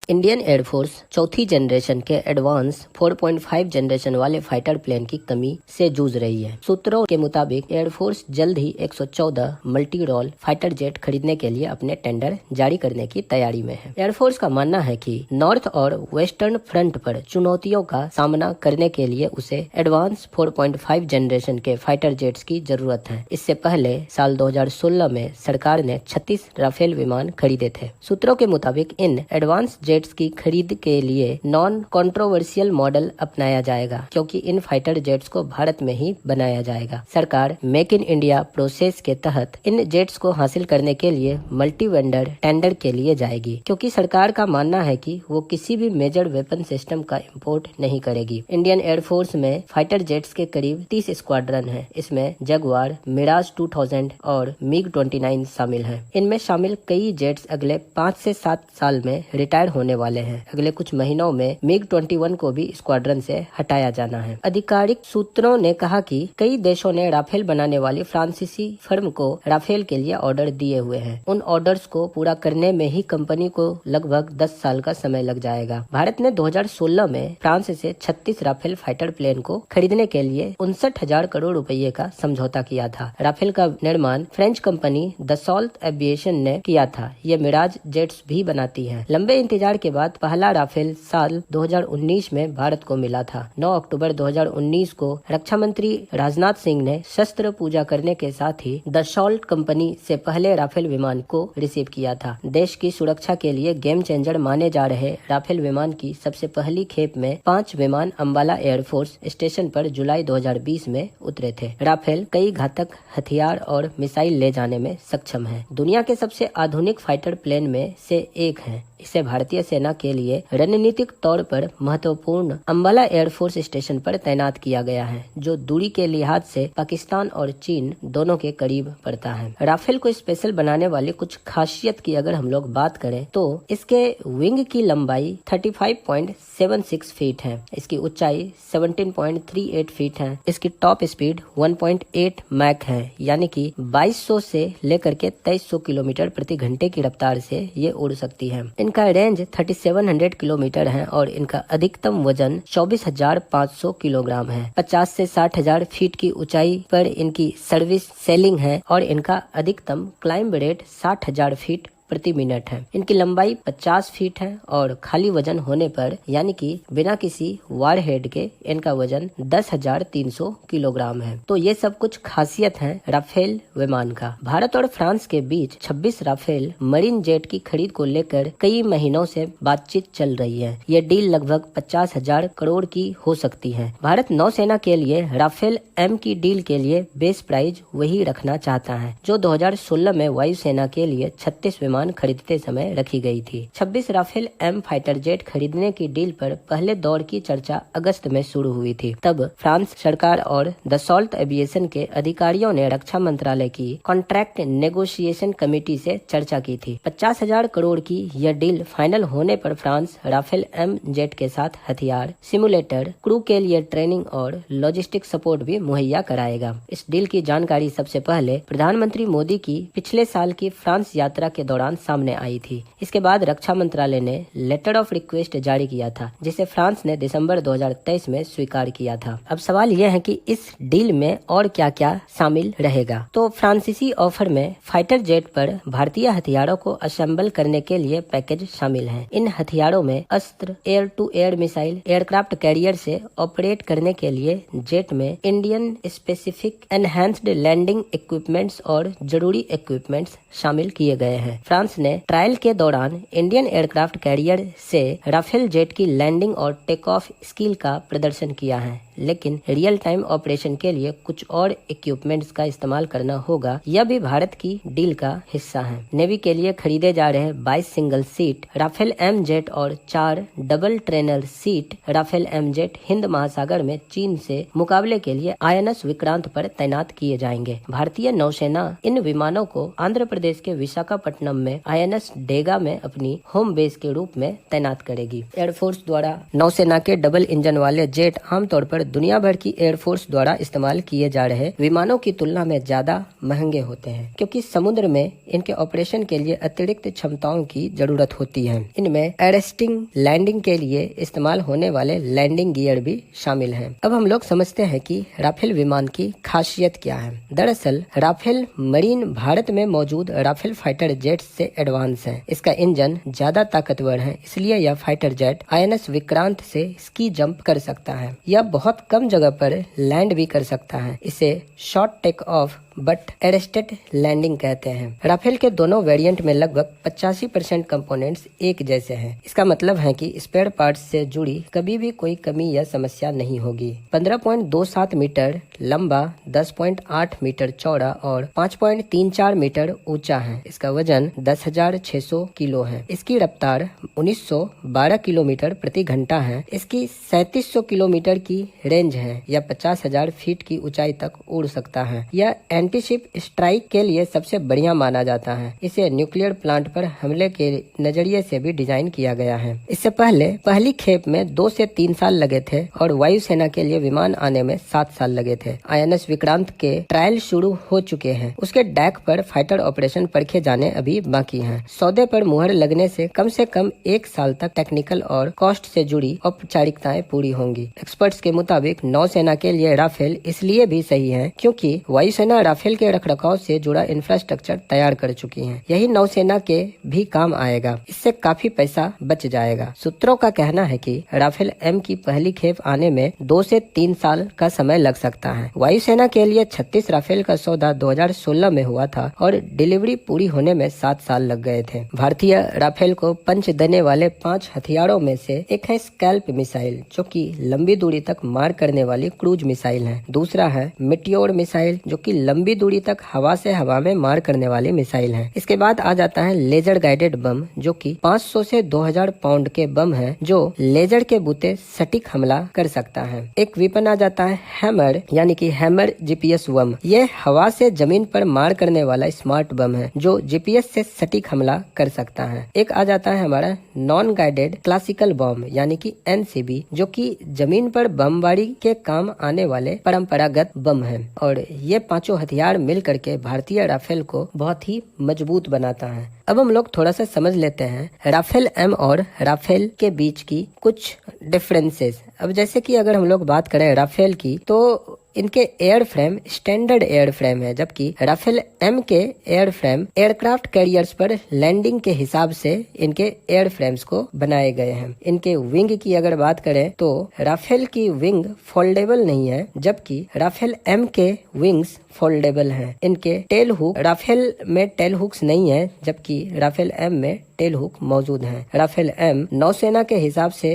Indian air force चौथी generation के advance 4.5 generation वाले फाइटर प्लेन की कमी से जूझ रही है। सूत्रों के मुताबिक एयरफोर्स जल्द ही 114 मल्टी रोल फाइटर जेट खरीदने के लिए अपने टेंडर जारी करने की तैयारी में है। एयरफोर्स का मानना है कि नॉर्थ और वेस्टर्न फ्रंट पर चुनौतियों का सामना करने के लिए उसे एडवांस 4.5 जनरेशन के फाइटर जेट्स की जरूरत है। इससे पहले साल 2016 में सरकार ने 36 राफेल विमान खरीदे थे। सूत्रों के मुताबिक इन एडवांस जेट्स की खरीद के लिए नॉन कंट्रोवर्शियल मॉडल अपनाया जाएगा, क्योंकि इन फाइटर जेट्स को भारत में ही बनाया जाएगा। सरकार मेक इन इंडिया प्रोसेस के तहत इन जेट्स को हासिल करने के लिए मल्टी वेंडर टेंडर के लिए जाएगी, क्योंकि सरकार का मानना है कि वो किसी भी मेजर वेपन सिस्टम का इंपोर्ट नहीं करेगी। इंडियन एयरफोर्स में फाइटर जेट्स के करीब 30 स्क्वाड्रन है। इसमें जगुआर, मिराज 2000 और मिग 29 शामिल है। इनमें शामिल कई जेट्स अगले 5 से 7 साल में रिटायर होने वाले हैं। अगले कुछ महीनों में मिग 21 को भी स्क्वाड्रन से हटाया जाना है। आधिकारिक सूत्रों ने कहा कि कई देशों ने राफेल बनाने वाली फ्रांसीसी फर्म को राफेल के लिए ऑर्डर दिए हुए हैं। उन ऑर्डर्स को पूरा करने में ही कंपनी को लगभग 10 साल का समय लग जाएगा। भारत ने 2016 में फ्रांस से 36 राफेल फाइटर प्लेन को खरीदने के लिए 59,000 करोड़ रुपए का समझौता किया था। राफेल का निर्माण फ्रेंच कंपनी दसॉल्ट एविएशन ने किया था। ये मिराज जेट्स भी बनाती है। लंबे इंतजार के बाद पहला राफेल साल 2019 में भारत को मिला था। 9 अक्टूबर 2019 को रक्षा मंत्री राजनाथ सिंह ने शस्त्र पूजा करने के साथ ही दसॉल्ट कंपनी से पहले राफेल विमान को रिसीव किया था। देश की सुरक्षा के लिए गेम चेंजर माने जा रहे राफेल विमान की सबसे पहली खेप में 5 विमान अंबाला एयरफोर्स स्टेशन पर जुलाई 2020 में उतरे थे। राफेल कई घातक हथियार और मिसाइल ले जाने में सक्षम है। दुनिया के सबसे आधुनिक फाइटर प्लेन में से एक है। इसे भारतीय सेना के लिए रणनीतिक तौर पर महत्वपूर्ण अंबाला एयरफोर्स स्टेशन पर तैनात किया गया है, जो दूरी के लिहाज से पाकिस्तान और चीन दोनों के करीब पड़ता है। राफेल को स्पेशल बनाने वाली कुछ खासियत की अगर हम लोग बात करें तो इसके विंग की लंबाई 35.76 फीट है। इसकी ऊंचाई 17.38 फीट है। इसकी टॉप स्पीड 1.8 मैक है, यानी कि 2200 से लेकर के 2300 किलोमीटर प्रति घंटे की रफ्तार से ये उड़ सकती है। इनका रेंज 3700 किलोमीटर है और इनका अधिकतम वजन 24,500 किलोग्राम है। 50 से 60,000 फीट की ऊंचाई पर इनकी सर्विस सेलिंग है और इनका अधिकतम क्लाइंब रेट 60,000 फीट प्रति मिनट है। इनकी लंबाई 50 फीट है और खाली वजन होने पर, यानी कि बिना किसी वार हेड के, इनका वजन 10,300 किलोग्राम है। तो ये सब कुछ खासियत है राफेल विमान का। भारत और फ्रांस के बीच 26 राफेल मरीन जेट की खरीद को लेकर कई महीनों से बातचीत चल रही है। ये डील लगभग 50,000 करोड़ की हो सकती है। भारत नौसेना के लिए राफेल एम की डील के लिए बेस प्राइस वही रखना चाहता है, जो 2016 में वायुसेना के लिए 36 विमान खरीदते समय रखी गई थी। 26 राफेल एम फाइटर जेट खरीदने की डील पर पहले दौर की चर्चा अगस्त में शुरू हुई थी। तब फ्रांस सरकार और दसॉल्ट एविएशन के अधिकारियों ने रक्षा मंत्रालय की कॉन्ट्रैक्ट नेगोशिएशन कमेटी से चर्चा की थी। 50,000 करोड़ की यह डील फाइनल होने पर फ्रांस राफेल एम जेट के साथ हथियार, सिमुलेटर, क्रू के लिए ट्रेनिंग और लॉजिस्टिक सपोर्ट भी मुहैया कराएगा। इस डील की जानकारी सबसे पहले प्रधानमंत्री मोदी की पिछले साल की फ्रांस यात्रा के दौरान सामने आई थी। इसके बाद रक्षा मंत्रालय ने लेटर ऑफ रिक्वेस्ट जारी किया था, जिसे फ्रांस ने दिसंबर 2023 में स्वीकार किया था। अब सवाल यह है कि इस डील में और क्या क्या शामिल रहेगा। तो फ्रांसीसी ऑफर में फाइटर जेट पर भारतीय हथियारों को असेंबल करने के लिए पैकेज शामिल है। इन हथियारों में Astra, air to air missile, aircraft carrier से ऑपरेट करने के लिए जेट में Indian specific enhanced landing equipments और जरूरी इक्विपमेंट्स शामिल किए गए हैं। फ्रांस ने ट्रायल के दौरान इंडियन एयरक्राफ्ट कैरियर से राफेल जेट की लैंडिंग और टेक ऑफ स्किल का प्रदर्शन किया है, लेकिन रियल टाइम ऑपरेशन के लिए कुछ और इक्विपमेंट्स का इस्तेमाल करना होगा। यह भी भारत की डील का हिस्सा है। नेवी के लिए खरीदे जा रहे 22 single seat Rafale M jet और 4 double trainer seat Rafale M jet हिंद महासागर में चीन से मुकाबले के लिए INS विक्रांत पर तैनात किए जाएंगे। भारतीय नौसेना इन विमानों को आंध्र प्रदेश के विशाखापट्टनम में INS डेगा में अपनी होम बेस के रूप में तैनात करेगी। एयरफोर्स द्वारा नौसेना के डबल इंजन वाले जेट आमतौर पर दुनिया भर की एयरफोर्स द्वारा इस्तेमाल किए जा रहे विमानों की तुलना में ज्यादा महंगे होते हैं, क्योंकि समुद्र में इनके ऑपरेशन के लिए अतिरिक्त क्षमताओं की जरूरत होती है। इनमें अरेस्टिंग लैंडिंग के लिए इस्तेमाल होने वाले लैंडिंग गियर भी शामिल हैं। अब हम लोग समझते हैं कि राफेल विमान की खासियत क्या है। दरअसल राफेल मरीन भारत में मौजूद राफेल फाइटर जेट से एडवांस है। इसका इंजन ज्यादा ताकतवर है, इसलिए यह फाइटर जेट INS विक्रांत से स्की जंप कर सकता है। यह बहुत कम जगह पर लैंड भी कर सकता है। इसे short take off but arrested landing कहते हैं। राफेल के दोनों वेरिएंट में लगभग 85% कंपोनेंट्स एक जैसे हैं। इसका मतलब है कि स्पेयर पार्ट्स से जुड़ी कभी भी कोई कमी या समस्या नहीं होगी। 15.27 मीटर लंबा, 10.8 मीटर चौड़ा और 5.34 मीटर ऊंचा है। इसका वजन 10,600 किलो है। इसकी रफ्तार 1912 किलोमीटर प्रति घंटा है। इसकी 3700 किलोमीटर की रेंज है। यह 50,000 फीट की ऊंचाई तक उड़ सकता है। यह एंटीशिप स्ट्राइक के लिए सबसे बढ़िया माना जाता है। इसे न्यूक्लियर प्लांट पर हमले के नजरिए से भी डिजाइन किया गया है। इससे पहले पहली खेप में 2 से 3 साल लगे थे और वायुसेना के लिए विमान आने में 7 साल लगे थे। INS विक्रांत के ट्रायल शुरू हो चुके हैं। उसके डेक पर फाइटर ऑपरेशन परखे जाने अभी बाकी हैं। सौदे पर मुहर लगने से कम 1 साल तक टेक्निकल और कॉस्ट से जुड़ी औपचारिकताएं पूरी होंगी। एक्सपर्ट्स के मुताबिक नौसेना के लिए राफेल इसलिए भी सही है क्योंकि वायुसेना राफेल के रखरखाव से जुड़ा इंफ्रास्ट्रक्चर तैयार कर चुकी है। यही नौसेना के भी काम आएगा। इससे काफी पैसा बच जाएगा। सूत्रों का कहना है कि राफेल M की पहली खेप आने में 2 से 3 साल का समय लग सकता है। वायुसेना के लिए 36 राफेल का सौदा 2016 में हुआ था और डिलीवरी पूरी होने में 7 साल लग गए थे। भारतीय राफेल को पंच देने वाले 5 हथियारों में से एक है स्कैल्प मिसाइल, जो कि लंबी दूरी तक मार करने वाली क्रूज मिसाइल है। दूसरा है मिटियोर मिसाइल, जो कि लंबी दूरी तक हवा से हवा में मार करने वाली मिसाइल है। इसके बाद आ जाता है लेजर गाइडेड बम, जो कि 500 से 2000 पाउंड के बम है, जो लेजर के बूते सटीक हमला कर सकता है। एक वेपन आ जाता है हैमर, यानी कि हैमर GPS बम। ये हवा से जमीन पर मार करने वाला स्मार्ट बम है, जो GPS से सटीक हमला कर सकता है। एक आ जाता है हमारा नॉन गाइडेड क्लासिकल बम, यानी कि NCB, जो कि जमीन पर बमबारी के काम आने वाले परंपरागत बम है। और ये पांचों हथियार मिल करके भारतीय राफेल को बहुत ही मजबूत बनाता है। अब हम लोग थोड़ा सा समझ लेते हैं राफेल M और राफेल के बीच की कुछ डिफरेंसेस। अब जैसे कि अगर हम लोग बात करें राफेल की, तो इनके air frame standard air frame है, जबकि राफेल M के एयर फ्रेम एयरक्राफ्ट कैरियर्स पर लैंडिंग के हिसाब से इनके एयर फ्रेम्स को बनाए गए हैं। इनके विंग की अगर बात करें तो राफेल की विंग फोल्डेबल नहीं है, जबकि राफेल M के विंग्स फोल्डेबल हैं। इनके टेल हुक, राफेल में टेल हुक्स नहीं है, जबकि राफेल M में टेल हुक मौजूद हैं। राफेल M नौसेना के हिसाब से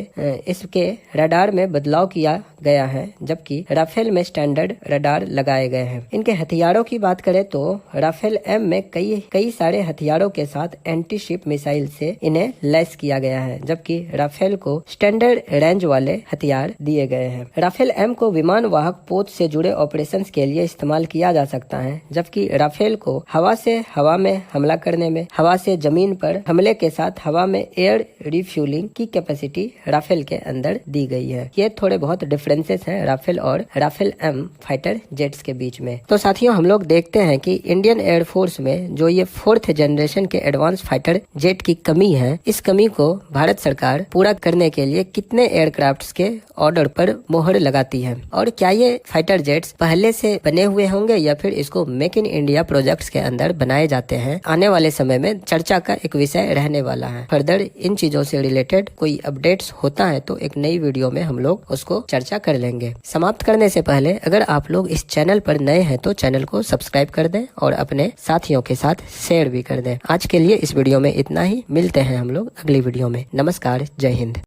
इसके रडार में बदलाव किया गया है, जबकि राफेल में स्टैंडर्ड रडार लगाए गए हैं। इनके हथियारों की बात करें तो राफेल M में कई सारे हथियारों के साथ एंटी शिप मिसाइल से इन्हें लैस किया गया है, जबकि राफेल को स्टैंडर्ड रेंज वाले हथियार दिए गए हैं। राफेल M को विमान वाहक पोत से जुड़े ऑपरेशंस के लिए इस्तेमाल किया जा सकता है, जबकि राफेल को हवा से हवा में हमला करने में, हवा से जमीन पर हमले के साथ हवा में एयर रिफ्यूलिंग की कैपेसिटी राफेल के अंदर दी गई है। ये थोड़े बहुत डिफरेंसेस हैं राफेल और राफेल M फाइटर जेट्स के बीच में। तो साथियों, हम लोग देखते हैं कि इंडियन एयरफोर्स में जो ये 4th जनरेशन के एडवांस फाइटर जेट की कमी है, इस कमी को भारत सरकार पूरा करने के लिए कितने एयरक्राफ्ट्स के ऑर्डर पर मोहर लगाती है, और क्या ये फाइटर जेट्स पहले से बने हुए होंगे या फिर इसको मेक इन इंडिया प्रोजेक्ट्स के अंदर बनाए जाते हैं, आने वाले समय में चर्चा का एक विषय रहने वाला है। फर्दर इन चीजों से रिलेटेड कोई अपडेट्स होता है तो एक नई वीडियो में हम लोग उसको चर्चा कर लेंगे। समाप्त करने से पहले अगर आप लोग इस चैनल पर नए हैं तो चैनल को सब्सक्राइब कर दें और अपने साथियों के साथ शेयर भी कर दें। आज के लिए इस वीडियो में इतना ही। मिलते हैं हम लोग अगली वीडियो में। नमस्कार, जय हिंद।